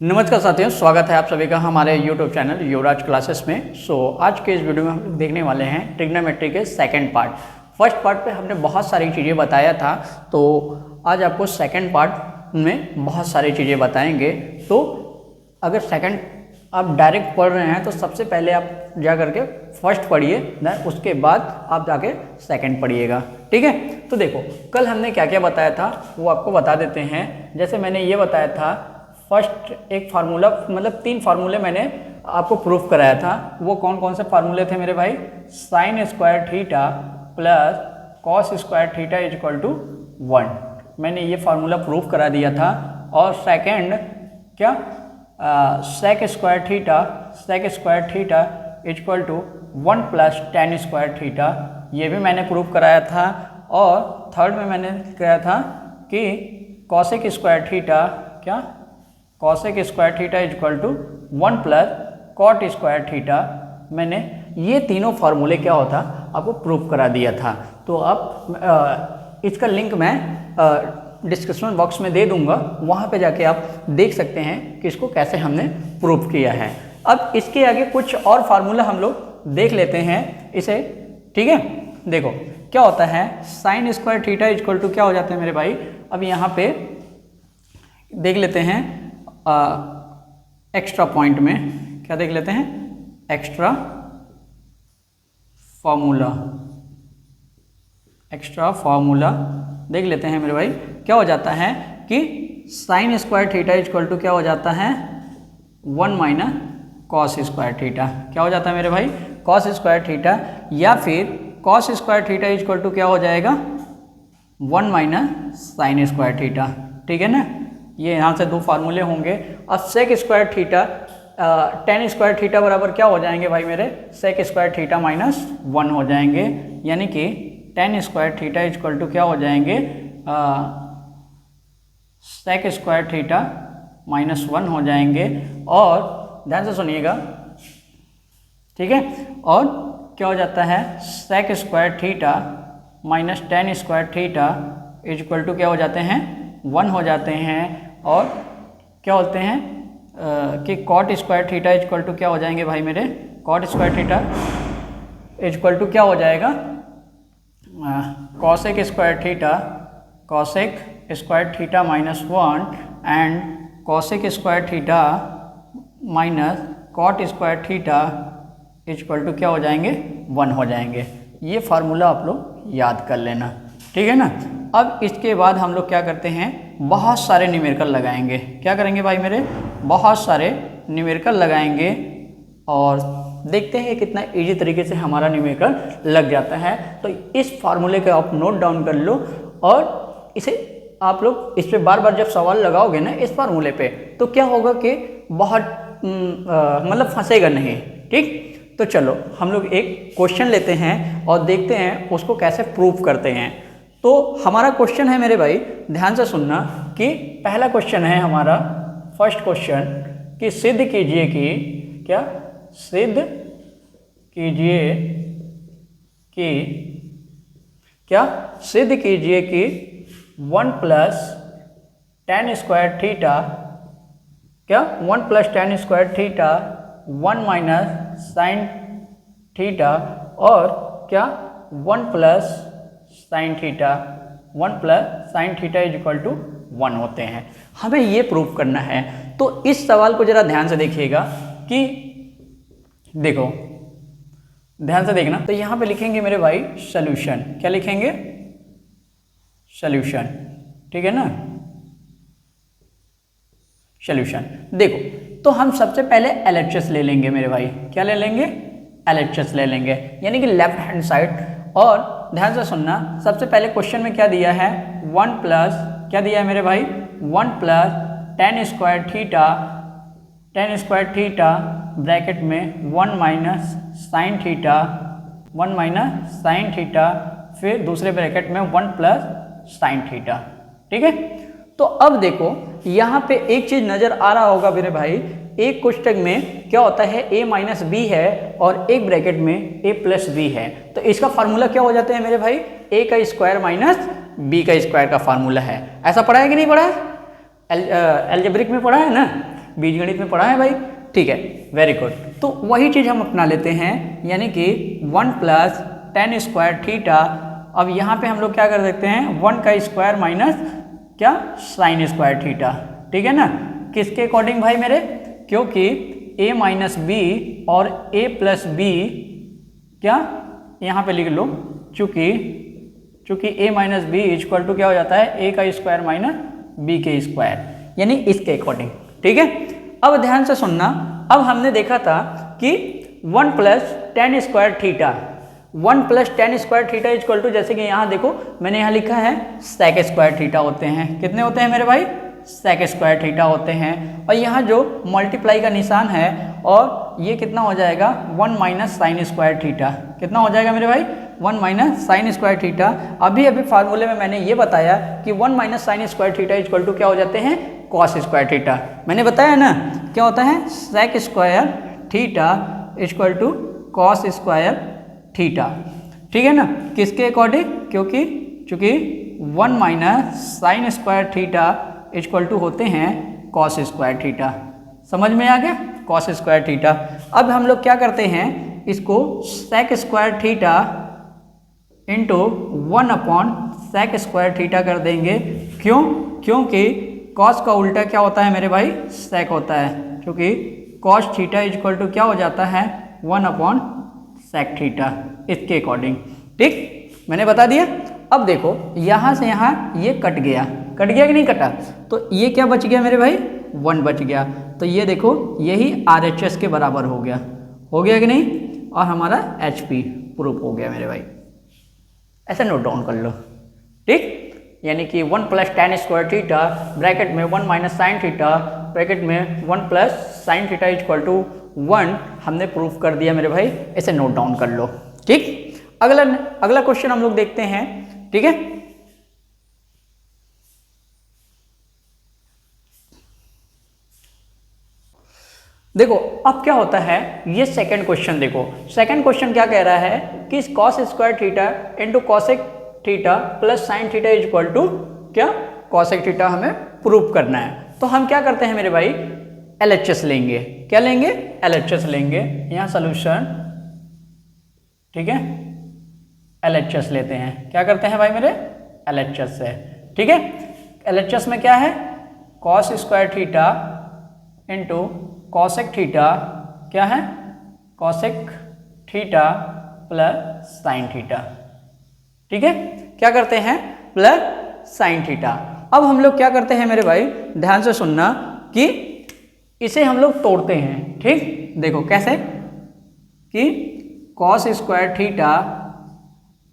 नमस्कार साथियों, स्वागत है आप सभी का हमारे YouTube चैनल युवराज क्लासेस में। आज के इस वीडियो में हम लोग देखने वाले हैं ट्रिग्नोमेट्री के सेकंड पार्ट। फर्स्ट पार्ट पे हमने बहुत सारी चीज़ें बताया था, तो आज आपको सेकंड पार्ट में बहुत सारी चीज़ें बताएंगे। तो अगर सेकंड आप डायरेक्ट पढ़ रहे हैं तो सबसे पहले आप जा करके फर्स्ट पढ़िए, देन उसके बाद आप जाके सेकंड पढ़िएगा, ठीक है। तो देखो, कल हमने क्या क्या बताया था वो आपको बता देते हैं। जैसे मैंने ये बताया था, फर्स्ट एक फार्मूला, मतलब 3 फार्मूले मैंने आपको प्रूफ कराया था। वो कौन कौन से फार्मूले थे मेरे भाई? Sine square theta plus cos square theta is equal to 1, मैंने ये फार्मूला प्रूफ करा दिया था। और सेकंड क्या, sec square theta is equal to 1 plus tan square theta, ये भी मैंने प्रूफ कराया था। और थर्ड में मैंने कराया था कि कॉसेक स्क्वायर थीटा, क्या, cosec square theta is equal to 1 plus cot square theta, मैंने ये तीनों फार्मूले क्या होता आपको प्रूफ करा दिया था। तो अब इसका लिंक मैं डिस्क्रिप्शन बॉक्स में दे दूंगा, वहाँ पे जाके आप देख सकते हैं कि इसको कैसे हमने प्रूफ किया है। अब इसके आगे कुछ और फार्मूला हम लोग देख लेते हैं इसे, ठीक है। देखो क्या होता है, sine square theta is equal to क्या हो जाता है मेरे भाई? अब यहाँ पे देख लेते हैं एक्स्ट्रा पॉइंट में, क्या देख लेते हैं? एक्स्ट्रा फार्मूला देख लेते हैं मेरे भाई। क्या हो जाता है कि sine square theta is equal to क्या हो जाता है? 1 माइनस कॉस स्क्वायर थीटा। क्या हो जाता है मेरे भाई? कॉस स्क्वायर थीटा, या फिर cos square theta is equal to क्या हो जाएगा? 1 माइनस साइन स्क्वायर थीटा, ठीक है ना। ये यहाँ से 2 फार्मूले होंगे। और sec square theta, tan square theta बराबर क्या हो जाएंगे भाई मेरे? सेक स्क्वायर थीटा माइनस 1 हो जाएंगे, यानी कि tan square theta is equal to क्या हो जाएंगे? सेक स्क्वायर थीटा माइनस 1 हो जाएंगे। और ध्यान से सुनिएगा, ठीक है। और क्या हो जाता है? Sec square theta minus tan square theta is equal to क्या हो जाते हैं? 1 हो जाते हैं। और क्या होते हैं कि cot square theta is equal to क्या हो जाएंगे भाई मेरे? Cot square theta is equal to क्या हो जाएगा? Cosec square theta minus 1 and cosec square theta minus cot square theta is equal to क्या हो जाएंगे? 1 हो जाएंगे। ये फार्मूला आप लोग याद कर लेना, ठीक है ना। अब इसके बाद हम लोग क्या करते हैं? बहुत सारे न्यूमेरिकल लगाएंगे। क्या करेंगे भाई मेरे? बहुत सारे न्यूमेरिकल लगाएंगे और देखते हैं कितना इजी तरीके से हमारा न्यूमेरिकल लग जाता है। तो इस फार्मूले को आप नोट डाउन कर लो, और इसे आप लोग इस पे बार बार जब सवाल लगाओगे ना इस फार्मूले पे, तो क्या होगा कि बहुत मतलब फंसेगा नहीं, ठीक। तो चलो हम लोग एक क्वेश्चन लेते हैं और देखते हैं उसको कैसे प्रूफ करते हैं। तो हमारा क्वेश्चन है मेरे भाई, ध्यान से सुनना, कि पहला क्वेश्चन है हमारा, फर्स्ट क्वेश्चन, कि सिद्ध कीजिए कि, क्या, सिद्ध कीजिए कि, क्या, सिद्ध कीजिए कि 1 प्लस टेन स्क्वायर थीटा, क्या, 1 plus tan square theta 1 minus sine theta, और क्या, 1 plus sine theta is equal to 1 होते हैं। हमें ये प्रूफ करना है। तो इस सवाल को जरा ध्यान से देखिएगा, कि देखो ध्यान से देखना। तो यहाँ पे लिखेंगे मेरे भाई सॉल्यूशन। क्या लिखेंगे? सॉल्यूशन, ठीक है ना, सॉल्यूशन। देखो, तो हम सबसे पहले एलएचएस ले लेंगे मेरे भाई। क्या ले लेंगे? एलएचएस ले लेंगे, यानी कि लेफ्ट हैंड साइड। और ध्यान से सुनना, सबसे पहले क्वेश्चन में क्या दिया है? 1 प्लस, क्या दिया है मेरे भाई? 1 plus tan square theta bracket में 1 माइनस साइन थीटा, फिर दूसरे ब्रैकेट में 1 प्लस साइन थीटा, ठीक है। तो अब देखो यहाँ पे एक चीज नजर आ रहा होगा मेरे भाई, एक कोष्टक में क्या होता है? a माइनस बी है और एक ब्रैकेट में a प्लस बी है। तो इसका फार्मूला क्या हो जाता है मेरे भाई? a का स्क्वायर माइनस b का स्क्वायर का फार्मूला है। ऐसा पढ़ा है कि नहीं पढ़ा है? एल्जेब्रिक में पढ़ा है ना। बीजगणित में पढ़ा है भाई, ठीक है, वेरी गुड। तो वही चीज़ हम अपना लेते हैं, यानी कि 1 प्लस टेन स्क्वायर थीटा। अब यहाँ पे हम लोग क्या कर सकते हैं, 1 का स्क्वायर माइनस क्या साइन स्क्वायर थीटा, ठीक है ना, किसके अकॉर्डिंग भाई मेरे, क्योंकि a माइनस बी और a प्लस बी क्या यहाँ पे लिख लो, चूंकि a minus B equal to क्या हो जाता है, a का स्क्वायर माइनस b के स्क्वायर, यानी इसके अकॉर्डिंग, ठीक है। अब ध्यान से सुनना, अब हमने देखा था कि 1 plus tan square theta, 1 plus tan square theta equal to, जैसे कि यहाँ देखो मैंने यहाँ लिखा है सेक स्क्वायर थीटा होते हैं, कितने होते हैं मेरे भाई, सेक स्क्वायर थीटा होते हैं। और यहाँ जो मल्टीप्लाई का निशान है, और ये कितना हो जाएगा, 1 माइनस साइन स्क्वायर थीटा, कितना हो जाएगा मेरे भाई, 1 माइनस साइन स्क्वायर थीटा। अभी फार्मूले में मैंने ये बताया कि 1 minus sine square theta equal to क्या हो जाते हैं, कॉस स्क्वायर थीटा, मैंने बताया ना क्या होता है, sec square theta equal to cos square theta, ठीक है ना, किसके अकॉर्डिंग, चूंकि 1 minus sine square theta equal to होते हैं कॉस स्क्वायर थीटा, समझ में आ गया, कॉस स्क्वायर थीटा। अब हम लोग क्या करते हैं, इसको sec square theta into 1 upon sec square theta कर देंगे, क्योंकि कॉस का उल्टा क्या होता है मेरे भाई, सेक होता है, क्योंकि कॉस थीटा इक्वल टू क्या हो जाता है, 1 अपॉन सेक थीटा, इसके अकॉर्डिंग, ठीक, मैंने बता दिया। अब देखो यहाँ से यहाँ ये कट गया कि नहीं कटा, तो ये क्या बच गया मेरे भाई, 1 बच गया, तो ये देखो यही RHS के बराबर हो गया कि नहीं, और हमारा HP प्रूफ हो गया मेरे भाई, ऐसा नोट डाउन कर लो, ठीक, यानी कि 1 plus tan square theta bracket में 1 माइनस साइन थीटा ब्रैकेट में 1 plus sine theta equal to 1 हमने प्रूफ कर दिया मेरे भाई, ऐसे नोट डाउन कर लो, ठीक। अगला क्वेश्चन हम लोग देखते हैं, ठीक है। देखो अब क्या होता है, ये सेकंड क्वेश्चन देखो, सेकंड क्वेश्चन क्या कह रहा है कि cos square theta into cosec theta plus sine theta equal to क्या, कॉसेक थीटा हमें प्रूफ करना है। तो हम क्या करते हैं मेरे भाई, LHS लेंगे, क्या लेंगे, LHS लेंगे, यहाँ सोल्यूशन, ठीक है, LHS लेते हैं, क्या करते हैं भाई मेरे, LHS से, ठीक है। LHS में क्या है, cos square theta into cosec theta, क्या है, cosec theta plus sine theta, ठीक है, क्या करते हैं, प्लस साइन थीटा। अब हम लोग क्या करते हैं मेरे भाई, ध्यान से सुनना, कि इसे हम लोग तोड़ते हैं, ठीक, देखो कैसे, कि cos square theta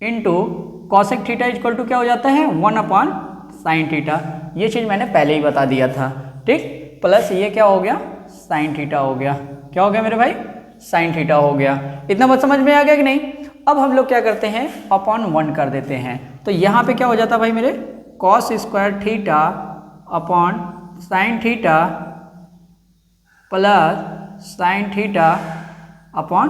into cosec theta equal to क्या हो जाता है, 1 अपॉन साइन थीटा, ये चीज़ मैंने पहले ही बता दिया था, ठीक, प्लस ये क्या हो गया, साइन थीटा हो गया, क्या हो गया मेरे भाई, साइन थीटा हो गया, इतना बात समझ में आ गया कि नहीं। अब हम लोग क्या करते हैं, अपॉन 1 कर देते हैं, तो यहाँ पे क्या हो जाता भाई मेरे, cos square theta upon sine theta plus sine theta upon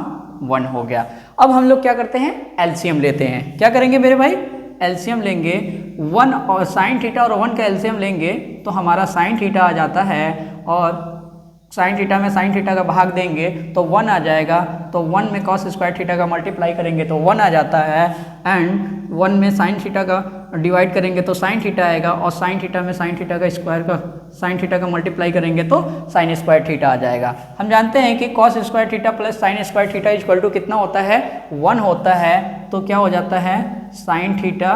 1 हो गया। अब हम लोग क्या करते हैं, एलसीएम लेते हैं, क्या करेंगे मेरे भाई, एलसीएम लेंगे, 1 और साइन थीटा और 1 का एलसीएम लेंगे तो हमारा साइन थीटा आ जाता है, और साइन थीटा में साइन थीटा का भाग देंगे तो 1 आ जाएगा, तो 1 में कॉस स्क्वायर थीटा का मल्टीप्लाई करेंगे तो 1 आ जाता है, एंड 1 में साइन थीटा का डिवाइड करेंगे तो साइन थीटा आएगा, और साइन थीटा में साइन थीटा का स्क्वायर का साइन थीटा का मल्टीप्लाई करेंगे तो साइन स्क्वायर थीटा आ जाएगा। हम जानते हैं कि cos square theta plus sine square theta equal to कितना होता है, 1 होता है, तो क्या हो जाता है, sine theta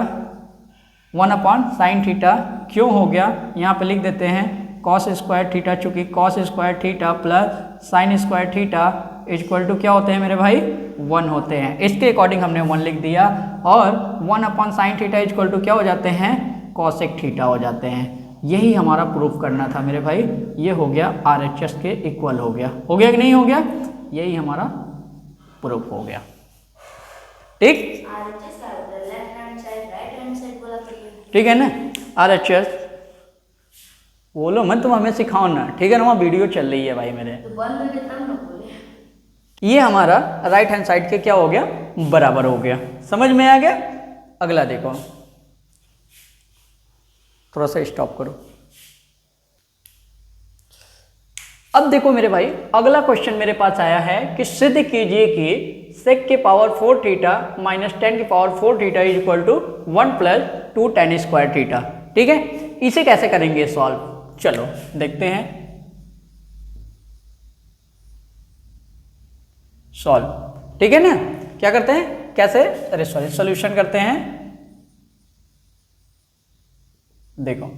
1 upon sine theta, क्यों हो गया, यहाँ पे लिख देते हैं कॉस स्क्वायर थीटा, चूंकि cos square theta plus sine square theta equal to क्या होते हैं मेरे भाई, 1 होते हैं, इसके अकॉर्डिंग हमने 1 लिख दिया, और 1 upon sine theta equal to क्या हो जाते हैं, कॉसेक थीटा हो जाते हैं। यही हमारा प्रूफ करना था मेरे भाई, ये हो गया RHS के इक्वल हो गया कि नहीं हो गया, यही हमारा प्रूफ हो गया, ठीक, ठीक है ना, RHS बोलो मत, तुम हमें सिखाओ ना, ठीक है ना, वहाँ वीडियो चल रही है भाई मेरे, तो ये हमारा राइट हैंड साइड के क्या हो गया, बराबर हो गया, समझ में आ गया। अगला देखो, थोड़ा सा स्टॉप करो, अब देखो मेरे भाई, अगला क्वेश्चन मेरे पास आया है कि सिद्ध कीजिए कि सेक के पावर 4 थीटा माइनस 10 की power 4 theta is equal to 1 plus 2 tan square theta. ठीक है, इसे कैसे करेंगे सॉल्व, चलो देखते हैं सॉल्व। ठीक है ना, क्या करते हैं, कैसे, अरे सॉरी, सॉल्यूशन करते हैं। देखो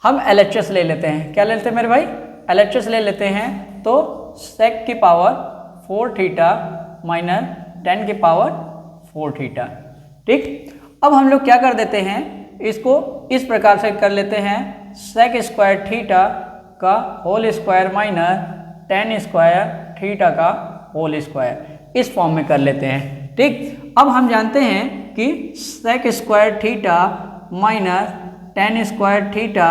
हम LHS ले लेते हैं, क्या लेते हैं मेरे भाई, LHS ले लेते हैं। तो सेक की पावर 4 थीटा माइनस 10 की पावर 4 थीटा। ठीक, अब हम लोग क्या कर देते हैं, इसको इस प्रकार से कर लेते हैं, सेक स्क्वायर थीटा का whole square minus 10 square theta का होल स्क्वायर, इस फॉर्म में कर लेते हैं। ठीक, अब हम जानते हैं कि sec square theta minus 10 square theta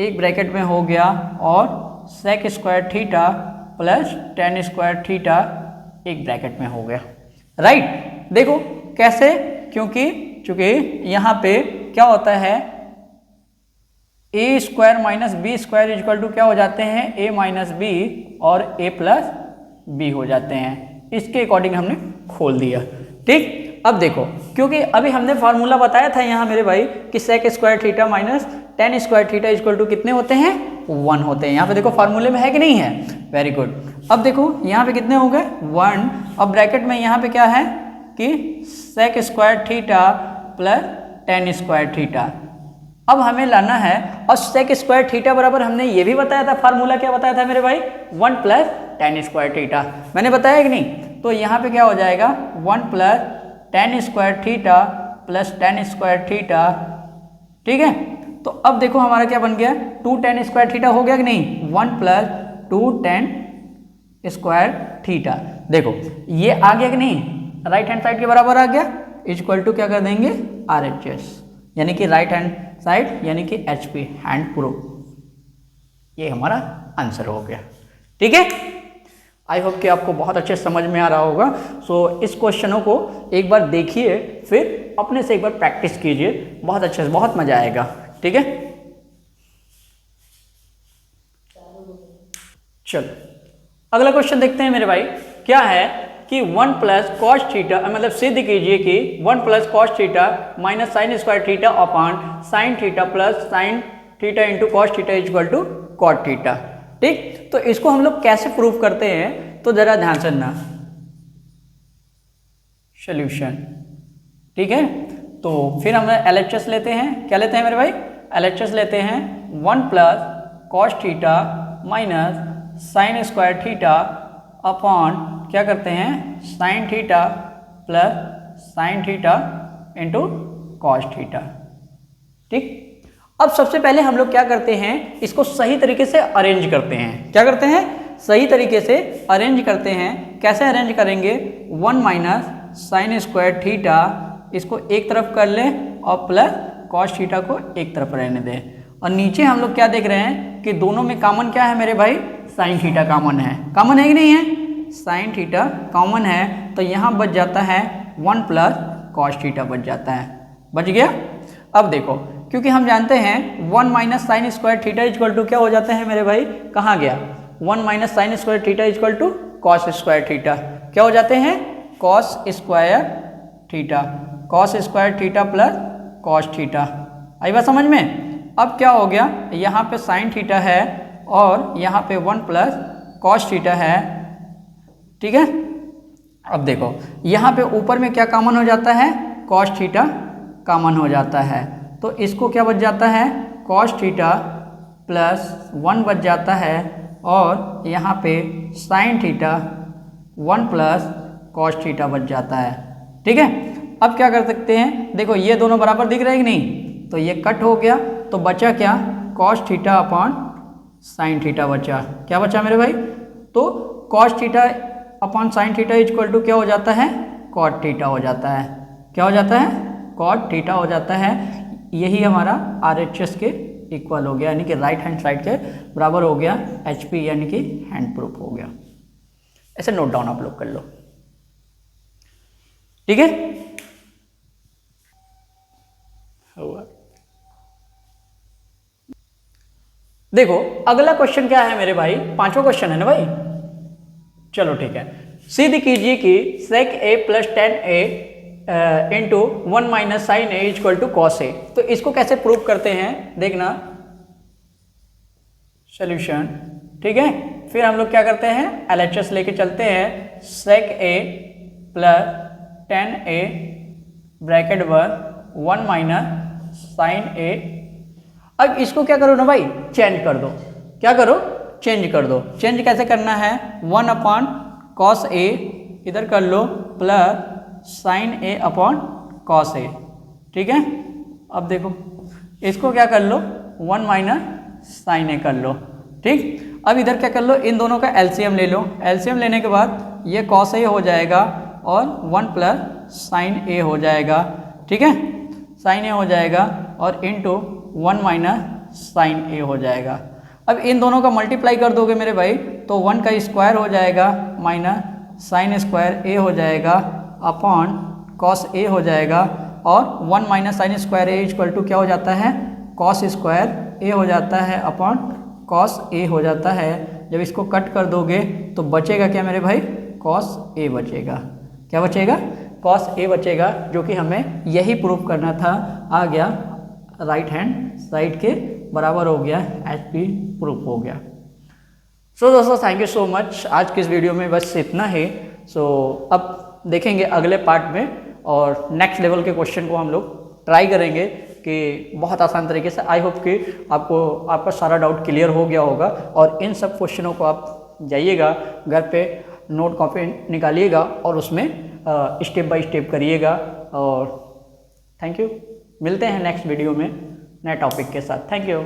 एक ब्रैकेट में हो गया, और sec square theta plus 10 square theta एक ब्रैकेट में हो गया। राइट, देखो कैसे, चूंकि यहाँ पे क्या होता है, A square minus B square equal to क्या हो जाते हैं, ए माइनस बी और ए प्लस बी हो जाते हैं। इसके अकॉर्डिंग हमने खोल दिया। ठीक, अब देखो, क्योंकि अभी हमने फार्मूला बताया था यहाँ मेरे भाई कि sec square theta minus 10 square theta equal to कितने होते हैं, 1 होते हैं। यहाँ पे देखो फार्मूले में है कि नहीं है, वेरी गुड। अब देखो यहाँ पे कितने हो गए, 1। अब ब्रैकेट में यहाँ पे क्या है कि sec square theta plus 10 square theta. अब हमें लाना है, और सेक स्क्वायर थीटा बराबर हमने ये भी बताया था, फार्मूला क्या बताया था मेरे भाई, 1 प्लस 10 स्क्वायर थीटा, मैंने बताया कि नहीं। तो यहाँ पे क्या हो जाएगा, 1 plus 10 square theta plus 10 square theta. ठीक है, तो अब देखो हमारा क्या बन गया, 2 tan स्क्वायर थीटा हो गया कि नहीं, 1 प्लस 2 tan स्क्वायर थीटा। देखो ये आ गया कि नहीं, राइट हैंड साइड के बराबर आ गया, इक्वल टू क्या कर देंगे, RHS, यानी कि राइट हैंड साइड यानी कि HP, हैंड प्रूफ। ये हमारा आंसर हो गया। ठीक है, आई होप कि आपको बहुत अच्छे समझ में आ रहा होगा। सो इस क्वेश्चनों को एक बार देखिए, फिर अपने से एक बार प्रैक्टिस कीजिए, बहुत अच्छे से, बहुत मजा आएगा। ठीक है, चलो अगला क्वेश्चन देखते हैं मेरे भाई। क्या है कि 1 प्लस कॉस थीटा, मतलब सिद्ध कीजिए कि 1 plus cos theta minus sine square theta upon sine theta plus sine theta into cos theta equal to cot theta. ठीक, तो इसको हम लोग कैसे प्रूव करते हैं, तो जरा ध्यान से ना, सॉल्यूशन। ठीक है, तो फिर हम LHS लेते हैं, क्या लेते हैं मेरे भाई, LHS लेते हैं। 1 plus cos theta minus sine square theta upon क्या करते हैं, sign theta plus sine theta into cos theta. ठीक, अब सबसे पहले हम लोग क्या करते हैं, इसको सही तरीके से अरेंज करते हैं। क्या करते हैं, सही तरीके से अरेंज करते हैं। कैसे अरेंज करेंगे, 1 माइनस साइन स्क्वायर थीटा, इसको एक तरफ कर लें और प्लस कॉस थीटा को एक तरफ रहने दें। और नीचे हम लोग क्या देख रहे हैं कि दोनों में कॉमन क्या है मेरे भाई, साइन थीटा कॉमन है। कॉमन है कि नहीं है, साइन थीटा कॉमन है, तो यहाँ बच जाता है 1 प्लस कॉस थीटा बच जाता है, बच गया। अब देखो, क्योंकि हम जानते हैं 1 minus sine square theta equal to क्या हो जाता है मेरे भाई, कहाँ गया, 1 minus sine square theta equal to cos square theta, क्या हो जाते हैं, cos square theta, cos square theta plus cos theta. आई बात समझ में। अब क्या हो गया, यहाँ पे साइन थीटा है और यहाँ पे 1 प्लस कॉस थीटा है। ठीक है, अब देखो यहाँ पे ऊपर में क्या कॉमन हो जाता है, कॉस थीटा कॉमन हो जाता है, तो इसको क्या बच जाता है, कॉस थीटा प्लस 1 बच जाता है, और यहाँ पे sign theta 1 plus cos theta बच जाता है। ठीक है, अब क्या कर सकते हैं, देखो ये दोनों बराबर दिख रहे हैं कि नहीं, तो ये कट हो गया, तो बचा क्या, cos theta upon sine theta बचा। क्या बचा मेरे भाई, तो cos theta upon sine theta equal to क्या हो जाता है, कॉट थीटा हो जाता है। क्या हो जाता है, कॉट थीटा हो जाता है। यही हमारा RHS के इक्वल हो गया, यानी कि राइट हैंड साइड के बराबर हो गया, HP यानी कि हैंड प्रूफ हो गया। ऐसे नोट डाउन आप लोग कर लो। ठीक है, देखो अगला क्वेश्चन क्या है मेरे भाई, पांचवा क्वेश्चन है ना भाई। चलो ठीक है, सिद्ध कीजिए कि sec a plus ten A into 1 minus sine A equal to cos A. तो इसको कैसे प्रूव करते हैं देखना, सॉल्यूशन, ठीक है। फिर हम लोग क्या करते हैं, LHS लेके चलते हैं, sec a plus ten A bracket 1 minus sine A. अब इसको क्या करो ना भाई, चेंज कर दो। क्या करो, चेंज कर दो। चेंज कैसे करना है, 1 अपॉन कॉस ए इधर कर लो plus sign A upon cos A, ठीक है। अब देखो इसको क्या कर लो, 1 माइनस साइन ए कर लो, ठीक। अब इधर क्या कर लो, इन दोनों का एलसीएम ले लो। एलसीएम लेने के बाद ये कॉस ए हो जाएगा और 1 प्लस साइन ए हो जाएगा, ठीक है। साइन ए हो जाएगा और इंटू 1 माइनस साइन ए हो जाएगा। अब इन दोनों का मल्टीप्लाई कर दोगे मेरे भाई तो 1 का स्क्वायर हो जाएगा माइनस साइन स्क्वायर ए हो जाएगा अपॉन कॉस ए हो जाएगा, और 1 minus sine square A equal to क्या हो जाता है, कॉस स्क्वायर ए हो जाता है अपॉन कॉस ए हो जाता है। जब इसको कट कर दोगे तो बचेगा क्या मेरे भाई, कॉस ए बचेगा। क्या बचेगा, कॉस ए बचेगा, जो कि हमें यही प्रूफ करना था। आ गया, राइट हैंड साइड के बराबर हो गया, HP प्रूफ हो गया। सो दोस्तों थैंक यू सो मच, आज की इस वीडियो में बस इतना ही। अब देखेंगे अगले पार्ट में, और नेक्स्ट लेवल के क्वेश्चन को हम लोग ट्राई करेंगे कि बहुत आसान तरीके से। आई होप कि आपको आपका सारा डाउट क्लियर हो गया होगा, और इन सब क्वेश्चनों को आप जाइएगा घर पे, नोट कॉपी निकालिएगा और उसमें स्टेप बाय स्टेप करिएगा। और थैंक यू, मिलते हैं नेक्स्ट वीडियो में नए टॉपिक के साथ। Thank you.